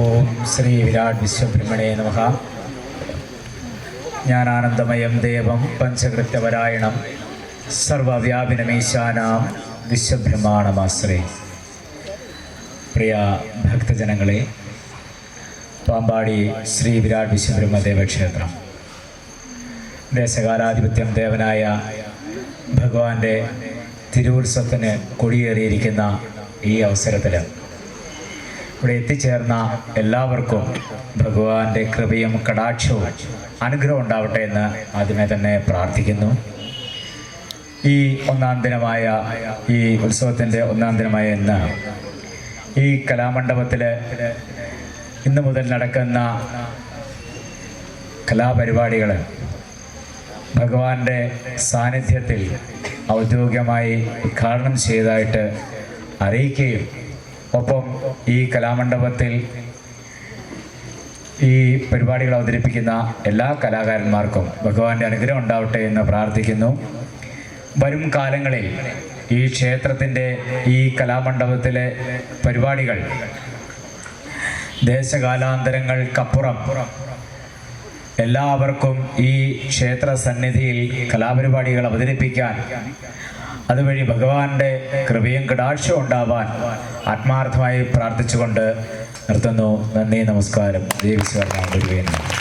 ഓം ശ്രീ വിരാട് വിശ്വബ്രഹ്മണേ നമഃ. ജ്ഞാനാനന്ദമയം ദേവം പഞ്ചകൃത്യപരായണം സർവവ്യാപിനമീശാനാം വിശ്വബ്രഹ്മാണമാശ്രേ. പ്രിയ ഭക്തജനങ്ങളെ, പാമ്പാടി ശ്രീ വിരാട് വിശ്വബ്രഹ്മദേവ ക്ഷേത്രം ദേശകാലാധിപത്യം ദേവനായ ഭഗവാന്റെ തിരുവുത്സവത്തിന് കൊടിയേറിയിരിക്കുന്ന ഈ അവസരത്തിൽ ഇവിടെ എത്തിച്ചേർന്ന എല്ലാവർക്കും ഭഗവാന്റെ കൃപയും കടാക്ഷവും അനുഗ്രഹം ഉണ്ടാവട്ടെ എന്ന് ആദ്യമേ തന്നെ പ്രാർത്ഥിക്കുന്നു. ഈ ഒന്നാം ദിനമായ ഈ ഉത്സവത്തിൻ്റെ ഒന്നാം ദിനമായ ഇന്ന് ഈ കലാമണ്ഡപത്തിൽ ഇന്ന് മുതൽ നടക്കുന്ന കലാപരിപാടികൾ ഭഗവാന്റെ സാന്നിധ്യത്തിൽ ഔദ്യോഗികമായി ഉദ്ഘാടനം ചെയ്തതായിട്ട് അറിയിക്കുകയും ഒപ്പം ഈ കലാമണ്ഡപത്തിൽ ഈ പരിപാടികൾ അവതരിപ്പിക്കുന്ന എല്ലാ കലാകാരന്മാർക്കും ഭഗവാന്റെ അനുഗ്രഹം ഉണ്ടാവട്ടെ എന്ന് പ്രാർത്ഥിക്കുന്നു. വരും കാലങ്ങളിൽ ഈ ക്ഷേത്രത്തിൻ്റെ ഈ കലാമണ്ഡപത്തിലെ പരിപാടികൾ ദേശകാലാന്തരങ്ങൾക്കപ്പുറം എല്ലാവർക്കും ഈ ക്ഷേത്ര സന്നിധിയിൽ കലാപരിപാടികൾ അവതരിപ്പിക്കാൻ, അതുവഴി ഭഗവാന്റെ കൃപയും കടാക്ഷവും ഉണ്ടാവാൻ ആത്മാർത്ഥമായി പ്രാർത്ഥിച്ചുകൊണ്ട് നിർത്തുന്നു. നന്ദി, നമസ്കാരം. ദേവി സ്വർണ്ണ.